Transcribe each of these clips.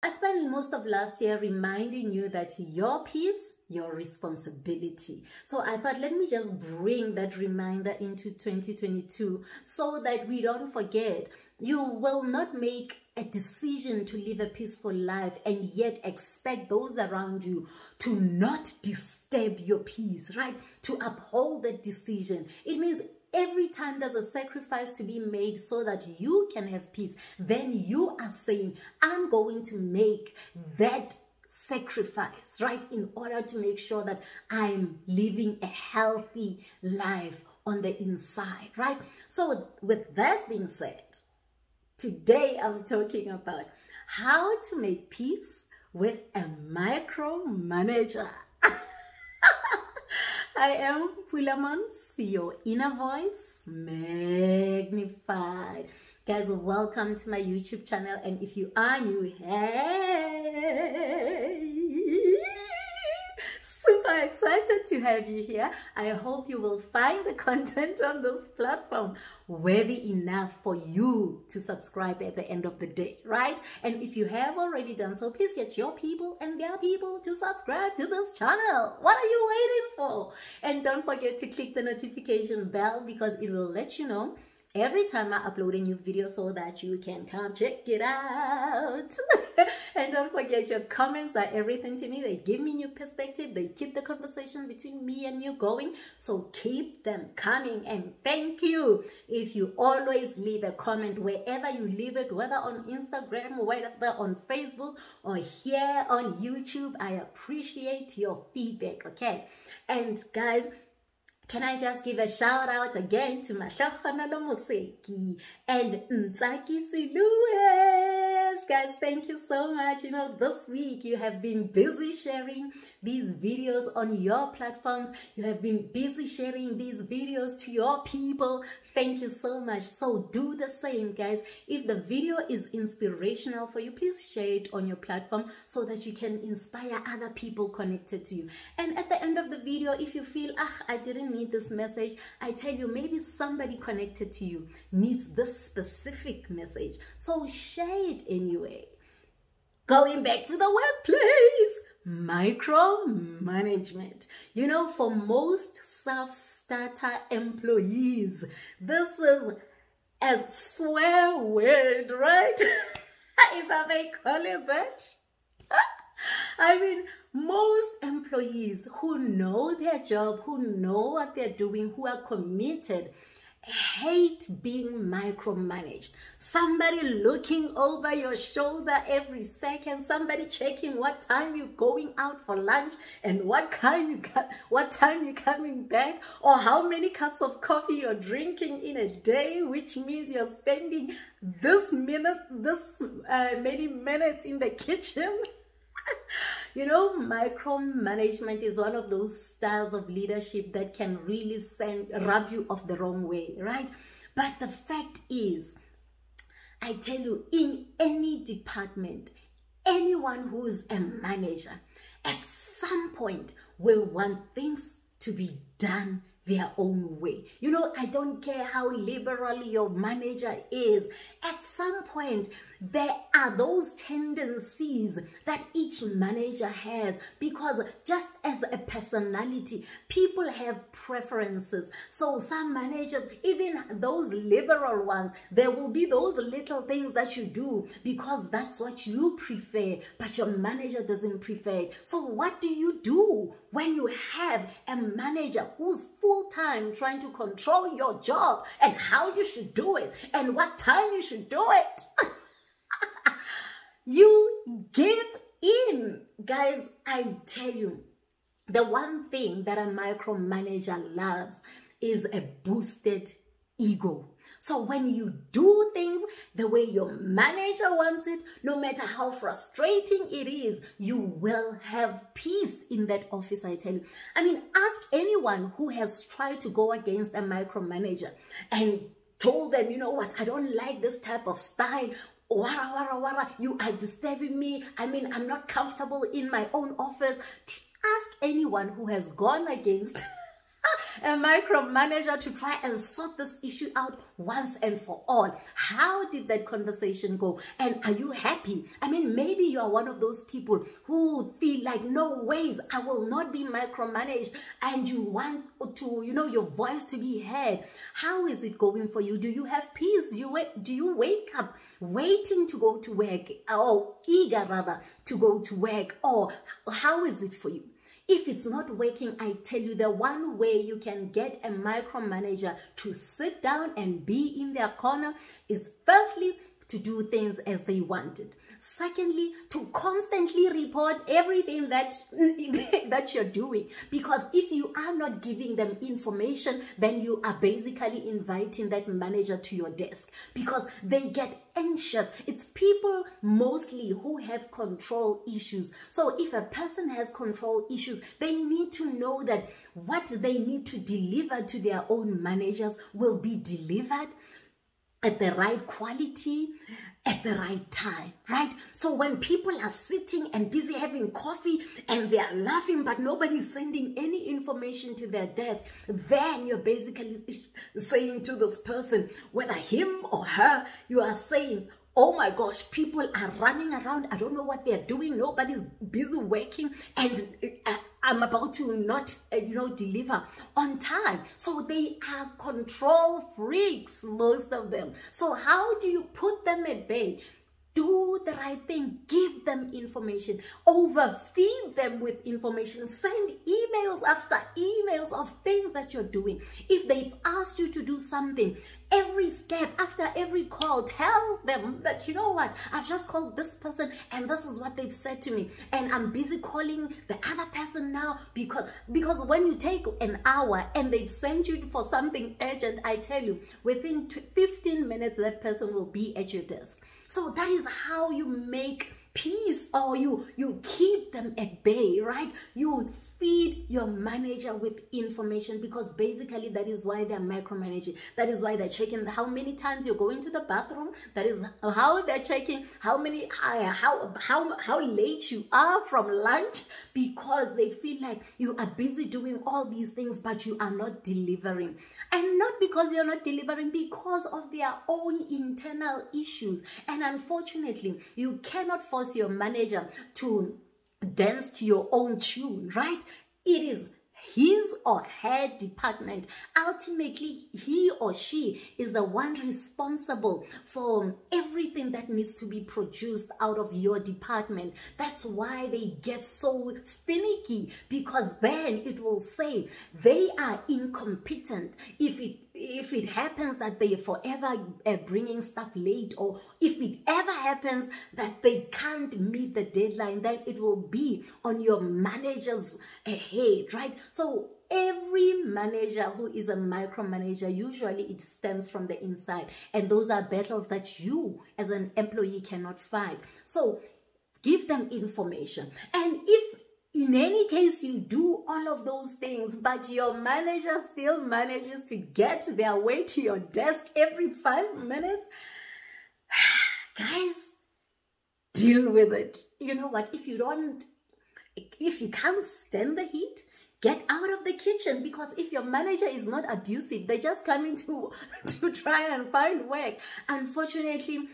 I spent most of last year reminding you that your peace, your responsibility. So I thought, let me just bring that reminder into 2022 so that we don't forget. You will not make a decision to live a peaceful life and yet expect those around you to not disturb your peace, right? To uphold that decision. It means every time there's a sacrifice to be made so that you can have peace, then you are saying, I'm going to make that sacrifice, right? In order to make sure that I'm living a healthy life on the inside, right? So with that being said, today I'm talking about how to make peace with a micromanager. I am Pulaa Montz, your inner voice magnified. Guys, welcome to my YouTube channel, and if you are new, hey, super excited to have you here. I hope you will find the content on this platform worthy enough for you to subscribe at the end of the day, right? And if you have already done so, please get your people and their people to subscribe to this channel. What are you waiting for? And don't forget to click the notification bell, because it will let you know every time I upload a new video so that you can come check it out. And don't forget, your comments are everything to me. They give me new perspective. They keep the conversation between me and you going. So keep them coming, and thank you if you always leave a comment wherever you leave it, whether on Instagram, whether on Facebook, or here on YouTube. I appreciate your feedback, okay? And guys, can I just give a shout out again to Mahlohonolo Moseki and Ntsaki Silues? Guys, thank you so much. You know, this week you have been busy sharing these videos on your platforms. You have been busy sharing these videos to your people. Thank you so much. So do the same, guys. If the video is inspirational for you, please share it on your platform so that you can inspire other people connected to you. And at the end of the video, if you feel, I didn't need this message, I tell you, maybe somebody connected to you needs this specific message. So share it anyway. Going back to the workplace, micromanagement. You know, for most self-starter employees, this is a swear word, right? If I may call it that. I mean, most employees who know their job, who know what they're doing, who are committed, hate being micromanaged. Somebody looking over your shoulder every second, somebody checking what time you're going out for lunch and what time you're coming back, or how many cups of coffee you're drinking in a day, which means you're spending many minutes in the kitchen. You know, micromanagement is one of those styles of leadership that can really rub you off the wrong way, right? But the fact is, I tell you, in any department, anyone who is a manager at some point will want things to be done their own way. You know, I don't care how liberal your manager is. At some point, there are those tendencies that each manager has, because just as a personality, people have preferences. So some managers, even those liberal ones, there will be those little things that you do because that's what you prefer, but your manager doesn't prefer it. So what do you do when you have a manager who's full-time trying to control your job and how you should do it and what time you should do it? You give in. Guys, I tell you, the one thing that a micromanager loves is a boosted ego. So when you do things the way your manager wants it, no matter how frustrating it is, you will have peace in that office, I tell you. I mean, ask anyone who has tried to go against a micromanager and told them, you know what, I don't like this type of style. Wara, wara, wara, you are disturbing me. I mean, I'm not comfortable in my own office. Ask anyone who has gone against a micromanager to try and sort this issue out once and for all. How did that conversation go? And are you happy? I mean, maybe you are one of those people who feel like, no ways, I will not be micromanaged, and you want to, your voice to be heard. How is it going for you? Do you have peace? Do you wake up waiting to go to work, or eager rather to go to work? Or how is it for you? If it's not working, I tell you, the one way you can get a micromanager to sit down and be in their corner is firstly to do things as they wanted. Secondly, to constantly report everything that you're doing. Because if you are not giving them information, then you are basically inviting that manager to your desk, because they get anxious. It's people mostly who have control issues. So if a person has control issues, they need to know that what they need to deliver to their own managers will be delivered at the right quality, at the right time, right? So when people are sitting and busy having coffee and they are laughing, but nobody's sending any information to their desk, then you're basically saying to this person, whether him or her, you are saying, oh my gosh, people are running around. I don't know what they're doing. Nobody's busy working, and I'm about to not, deliver on time. So they are control freaks, most of them. So how do you put them at bay? Do the right thing. Give them information. Overfeed them with information. Send emails after emails of things that you're doing. If they've asked you to do something, every step, after every call, tell them that, you know what, I've just called this person and this is what they've said to me, and I'm busy calling the other person now, because when you take an hour and they've sent you for something urgent, I tell you, within 15 minutes that person will be at your desk. So that is how you make peace, or you keep them at bay, right? You feed your manager with information, because basically that is why they're micromanaging. That is why they're checking how many times you're going to the bathroom. That is how they're checking how late you are from lunch, because they feel like you are busy doing all these things but you are not delivering. And not because you're not delivering, because of their own internal issues. And unfortunately, you cannot force your manager to dance to your own tune, right? It is his or her department. Ultimately, he or she is the one responsible for everything that needs to be produced out of your department. That's why they get so finicky, because then it will say they are incompetent. If it happens that they are forever bringing stuff late, or if it ever happens that they can't meet the deadline, then it will be on your manager's head, right? So every manager who is a micromanager, usually it stems from the inside, and those are battles that you as an employee cannot fight. So give them information. And if in any case you do all of those things, but your manager still manages to get their way to your desk every 5 minutes, guys, deal with it. You know what? If you can't stand the heat, get out of the kitchen, because if your manager is not abusive, they're just coming to try and find work. Unfortunately,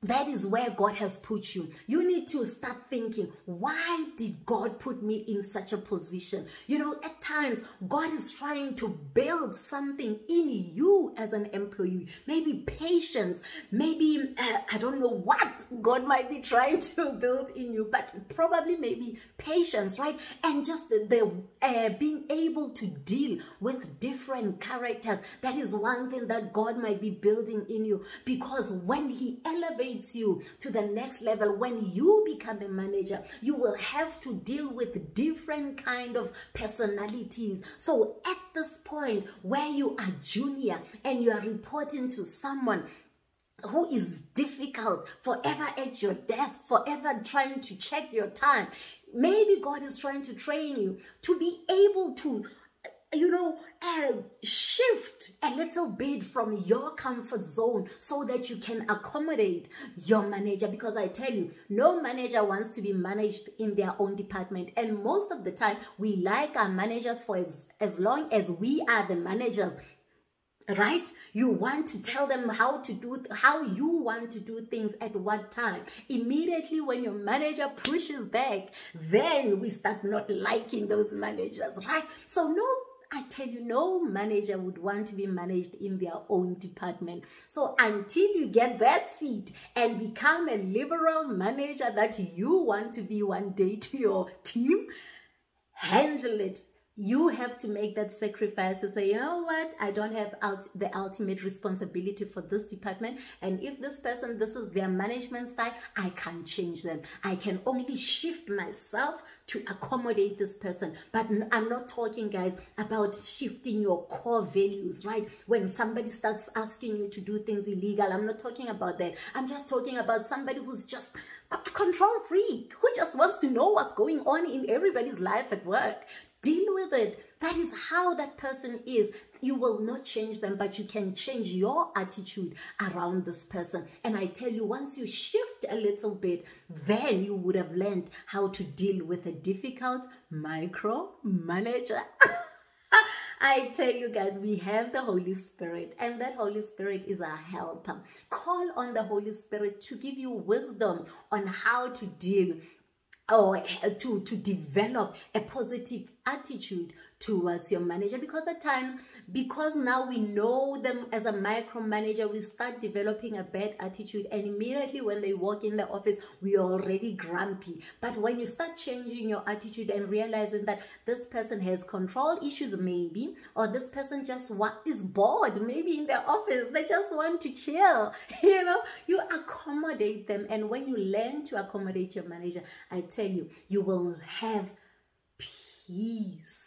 that is where God has put you. You need to start thinking, why did God put me in such a position? You know, at times, God is trying to build something in you as an employee. Maybe patience, maybe, I don't know what God might be trying to build in you, but probably maybe patience, right? And just the being able to deal with different characters. That is one thing that God might be building in you, because when He elevates you to the next level, when you become a manager, you will have to deal with different kind of personalities. So at this point where you are junior and you are reporting to someone who is difficult, forever at your desk, forever trying to check your time, maybe God is trying to train you to be able to shift a little bit from your comfort zone so that you can accommodate your manager. Because I tell you, no manager wants to be managed in their own department. And most of the time, we like our managers for as long as we are the managers. Right? You want to tell them how you want to do things at what time. Immediately when your manager pushes back, then we start not liking those managers, right? So I tell you, no manager would want to be managed in their own department. So until you get that seat and become a liberal manager that you want to be one day to your team, handle it. You have to make that sacrifice to say, you know what, I don't have the ultimate responsibility for this department. And if this person, this is their management style, I can't change them. I can only shift myself to accommodate this person. But I'm not talking, guys, about shifting your core values, right? When somebody starts asking you to do things illegal, I'm not talking about that. I'm just talking about somebody who's just a control freak, who just wants to know what's going on in everybody's life at work. Deal with it. That is how that person is. You will not change them, but you can change your attitude around this person. And I tell you, once you shift a little bit, then you would have learned how to deal with a difficult micromanager. I tell you guys, we have the Holy Spirit, and that Holy Spirit is our helper. Call on the Holy Spirit to give you wisdom on how to deal or to develop a positive attitude towards your manager. Because at times, because now we know them as a micromanager, we start developing a bad attitude, and immediately when they walk in the office, we are already grumpy. But when you start changing your attitude and realizing that this person has control issues maybe, or this person just is bored maybe in their office, they just want to chill, you accommodate them. And when you learn to accommodate your manager, I tell you, you will have peace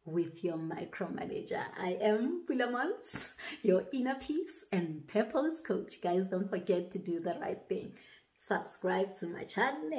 with your micromanager. I am Pulaa Montz, your inner peace and purpose coach. Guys, don't forget to do the right thing. Subscribe to my channel.